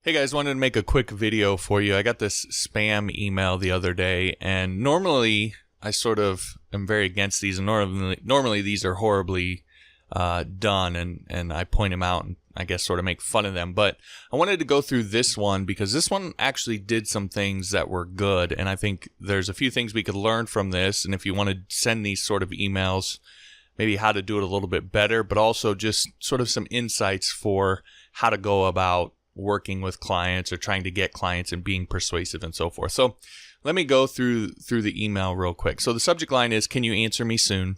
Hey guys, wanted to make a quick video for you. I got this spam email the other day, and normally I sort of am very against these, and normally these are horribly done, and I point them out and I guess sort of make fun of them. But I wanted to go through this one because this one actually did some things that were good, and I think there's a few things we could learn from this. And if you want to send these sort of emails, maybe how to do it a little bit better, but also just sort of some insights for how to go about working with clients or trying to get clients and being persuasive and so forth. So let me go through the email real quick. So the subject line is, "Can you answer me soon?"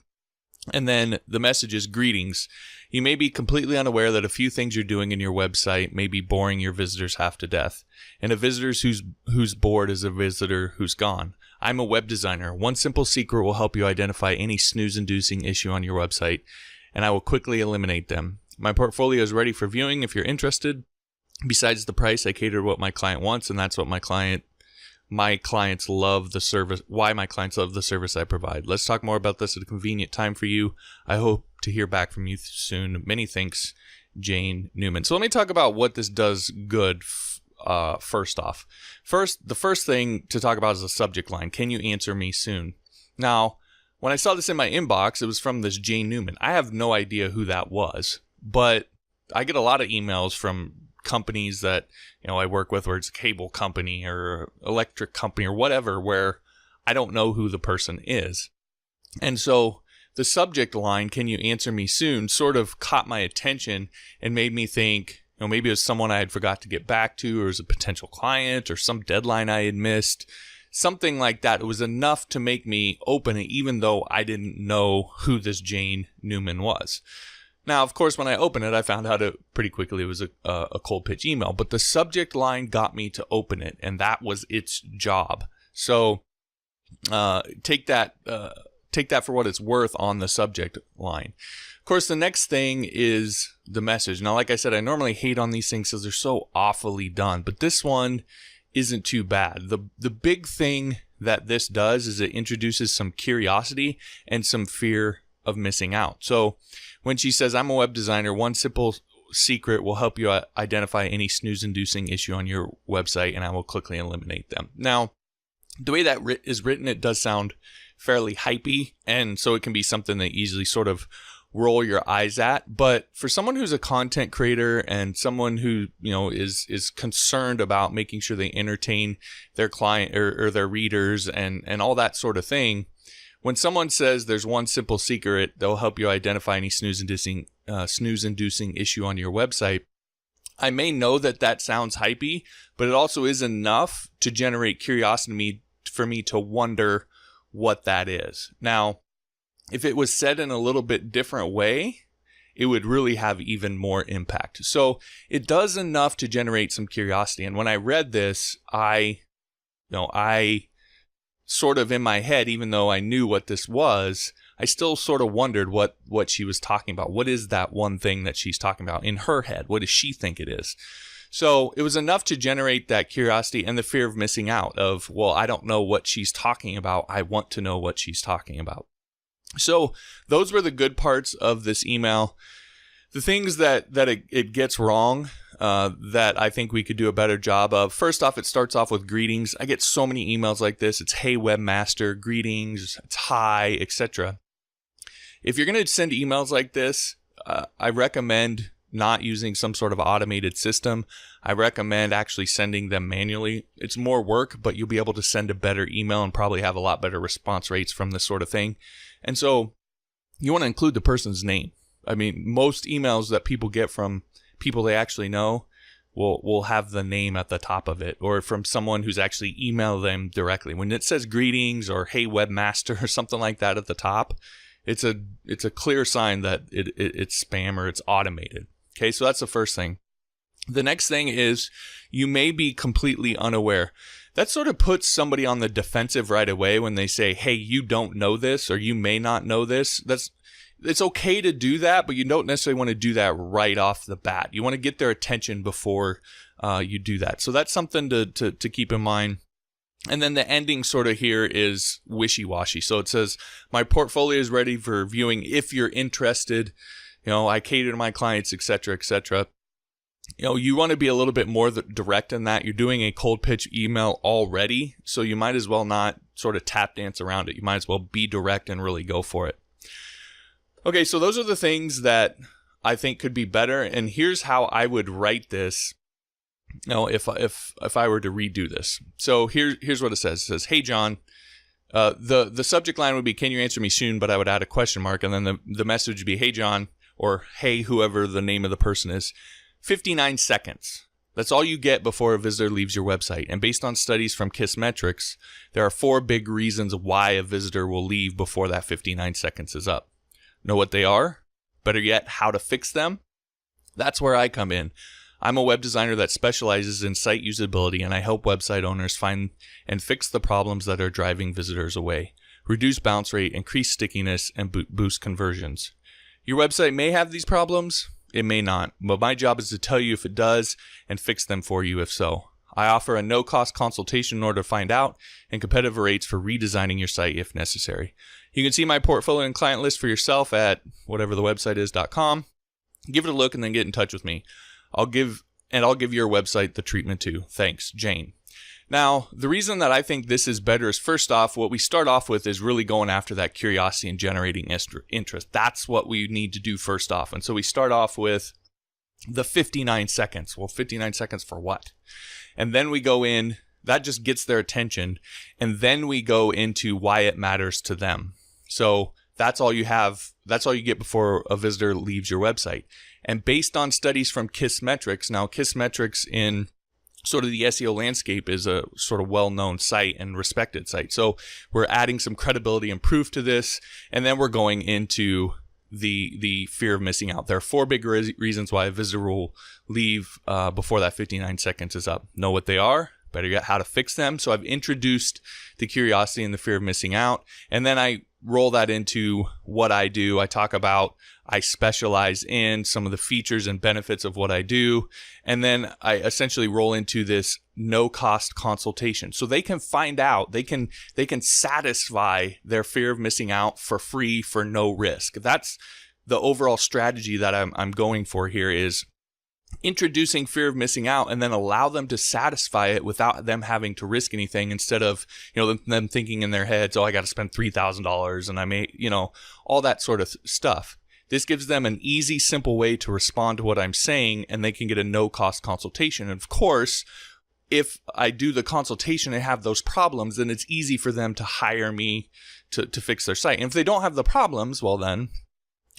And then the message is, "Greetings. You may be completely unaware that a few things you're doing in your website may be boring your visitors half to death. And a visitor who's bored is a visitor who's gone. I'm a web designer. One simple secret will help you identify any snooze-inducing issue on your website, and I will quickly eliminate them. My portfolio is ready for viewing if you're interested. Besides the price, I cater to what my client wants, and that's what my clients love the service, why my clients love the service I provide. Let's talk more about this at a convenient time for you. I hope to hear back from you soon. Many thanks, Jane Newman." So let me talk about what this does good first off. The first thing to talk about is the subject line. Can you answer me soon? Now, when I saw this in my inbox, it was from this Jane Newman. I have no idea who that was, but I get a lot of emails from companies that I work with, where it's a cable company or electric company or whatever, where I don't know who the person is. And so the subject line, "Can you answer me soon?" sort of caught my attention and made me think, maybe it was someone I had forgot to get back to, or it was a potential client, or some deadline I had missed, something like that. It was enough to make me open it, even though I didn't know who this Jane Newman was. Now, of course, when I opened it, I found out pretty quickly it was a cold pitch email, but the subject line got me to open it, and that was its job. So take that for what it's worth on the subject line. Of course, the next thing is the message. Now, like I said, I normally hate on these things because they're so awfully done, but this one isn't too bad. The big thing that this does is it introduces some curiosity and some fear of missing out. So when she says, "I'm a web designer, one simple secret will help you identify any snooze-inducing issue on your website, and I will quickly eliminate them." Now, the way that is written, it does sound fairly hypey, and so it can be something that easily sort of roll your eyes at. But for someone who's a content creator and someone who is concerned about making sure they entertain their client or their readers and all that sort of thing, when someone says there's one simple secret that will help you identify any snooze-inducing issue on your website, I may know that sounds hypey, but it also is enough to generate curiosity for me to wonder what that is. Now, if it was said in a little bit different way, it would really have even more impact. So it does enough to generate some curiosity. And when I read this, I sort of in my head, even though I knew what this was, I still sort of wondered what she was talking about. What is that one thing that she's talking about in her head? What does she think it is? So it was enough to generate that curiosity and the fear of missing out of, well, I don't know what she's talking about. I want to know what she's talking about. So those were the good parts of this email. The things that it gets wrong, that I think we could do a better job of. First off, it starts off with greetings. I get so many emails like this. It's, "Hey, webmaster," greetings, it's "hi," etc. If you're going to send emails like this, I recommend not using some sort of automated system. I recommend actually sending them manually. It's more work, but you'll be able to send a better email and probably have a lot better response rates from this sort of thing. And so you want to include the person's name. I mean, most emails that people get from people they actually know will have the name at the top of it, or from someone who's actually emailed them directly. When it says greetings or "Hey, webmaster" or something like that at the top, it's a clear sign that it's spam or it's automated. Okay, so that's the first thing. The next thing is, "You may be completely unaware." That sort of puts somebody on the defensive right away when they say, "Hey, you don't know this," or "You may not know this." It's okay to do that, but you don't necessarily want to do that right off the bat. You want to get their attention before you do that. So that's something to keep in mind. And then the ending sort of here is wishy-washy. So it says, "My portfolio is ready for viewing if you're interested. I cater to my clients, etc., etc." You want to be a little bit more direct in that. You're doing a cold pitch email already, so you might as well not sort of tap dance around it. You might as well be direct and really go for it. Okay, so those are the things that I think could be better, and here's how I would write this. If I were to redo this. So here's what it says. It says, "Hey John, the subject line would be, 'Can you answer me soon?' But I would add a question mark, and then the message would be, 'Hey John,' or 'Hey,' whoever the name of the person is, 59 seconds. That's all you get before a visitor leaves your website. And based on studies from Kissmetrics, there are 4 big reasons why a visitor will leave before that 59 seconds is up. Know what they are? Better yet, how to fix them? That's where I come in. I'm a web designer that specializes in site usability, and I help website owners find and fix the problems that are driving visitors away, reduce bounce rate, increase stickiness, and boost conversions. Your website may have these problems. It may not, but my job is to tell you if it does and fix them for you if so. I offer a no-cost consultation in order to find out, and competitive rates for redesigning your site if necessary. You can see my portfolio and client list for yourself at whatever the website is.com. Give it a look and then get in touch with me. I'll give your website the treatment too. Thanks, Jane." Now, the reason that I think this is better is, first off, what we start off with is really going after that curiosity and generating interest. That's what we need to do first off. And so we start off with the 59 seconds. Well, 59 seconds for what? And then we go in, that just gets their attention. And then we go into why it matters to them. So that's all you have. That's all you get before a visitor leaves your website. And based on studies from Kissmetrics, now Kissmetrics in sort of the SEO landscape is a sort of well-known site and respected site. So we're adding some credibility and proof to this, and then we're going into the fear of missing out. There are 4 big reasons why a visitor will leave before that 59 seconds is up. Know what they are? Better yet, how to fix them. So I've introduced the curiosity and the fear of missing out, and then I roll that into what I do. I talk about, I specialize in some of the features and benefits of what I do. And then I essentially roll into this no cost consultation. So they can find out, they can satisfy their fear of missing out for free, for no risk. That's the overall strategy that I'm going for here, is introducing fear of missing out and then allow them to satisfy it without them having to risk anything, instead of, them thinking in their heads, oh, I got to spend $3,000 and I may, all that sort of stuff. This gives them an easy, simple way to respond to what I'm saying, and they can get a no-cost consultation. And of course, if I do the consultation and have those problems, then it's easy for them to hire me to fix their site. And if they don't have the problems, well then,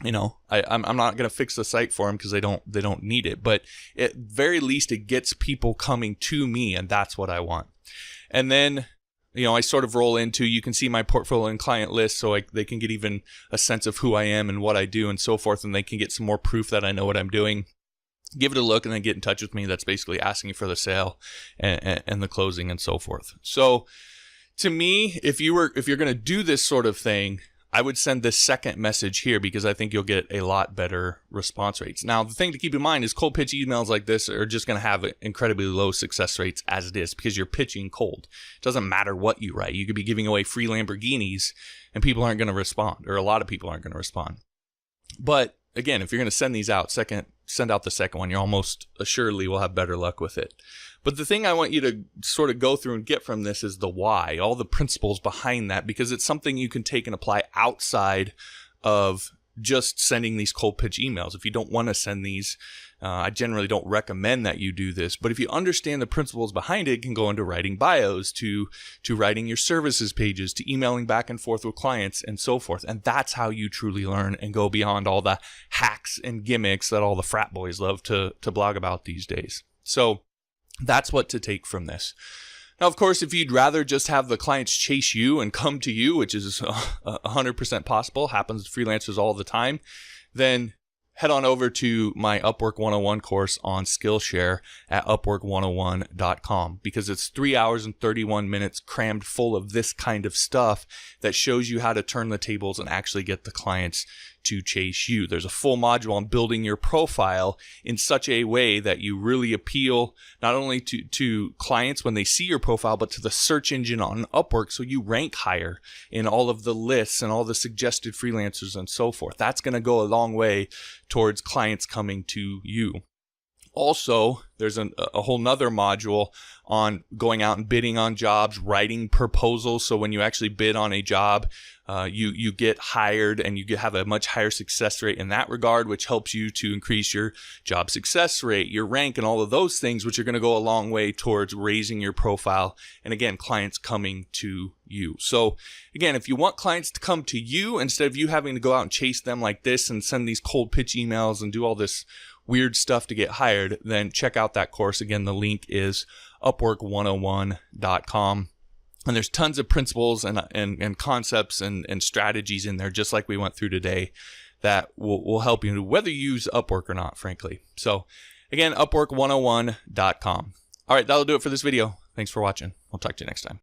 I'm not going to fix the site for them because they don't need it. But at very least, it gets people coming to me, and that's what I want. And then, I sort of roll into, you can see my portfolio and client list, so they can get even a sense of who I am and what I do and so forth, and they can get some more proof that I know what I'm doing. Give it a look and then get in touch with me. That's basically asking for the sale and the closing and so forth. So to me, if you're going to do this sort of thing, I would send this second message here, because I think you'll get a lot better response rates. Now, the thing to keep in mind is cold pitch emails like this are just going to have incredibly low success rates as it is, because you're pitching cold. It doesn't matter what you write. You could be giving away free Lamborghinis and people aren't going to respond, or a lot of people aren't going to respond. But again, if you're going to send these out, send out the second one. You almost assuredly will have better luck with it. But the thing I want you to sort of go through and get from this is the why, all the principles behind that, because it's something you can take and apply outside of just sending these cold pitch emails. If you don't want to send these, I generally don't recommend that you do this. But if you understand the principles behind it, it can go into writing bios, to writing your services pages, to emailing back and forth with clients and so forth. And that's how you truly learn and go beyond all the hacks and gimmicks that all the frat boys love to blog about these days. So that's what to take from this. Now, of course, if you'd rather just have the clients chase you and come to you, which is 100% possible, happens to freelancers all the time, then head on over to my Upwork 101 course on Skillshare at upwork101.com, because it's 3 hours and 31 minutes crammed full of this kind of stuff that shows you how to turn the tables and actually get the clients to chase you. There's a full module on building your profile in such a way that you really appeal not only to clients when they see your profile, but to the search engine on Upwork, so you rank higher in all of the lists and all the suggested freelancers and so forth. That's going to go a long way towards clients coming to you. Also, there's a whole nother module on going out and bidding on jobs, writing proposals. So when you actually bid on a job, you get hired and you have a much higher success rate in that regard, which helps you to increase your job success rate, your rank, and all of those things, which are going to go a long way towards raising your profile. And again, clients coming to you. So again, if you want clients to come to you instead of you having to go out and chase them like this and send these cold pitch emails and do all this weird stuff to get hired, then check out that course. Again, the link is upwork101.com. And there's tons of principles and concepts and strategies in there, just like we went through today, that will help you, whether you use Upwork or not, frankly. So again, upwork101.com. All right, that'll do it for this video. Thanks for watching. We'll talk to you next time.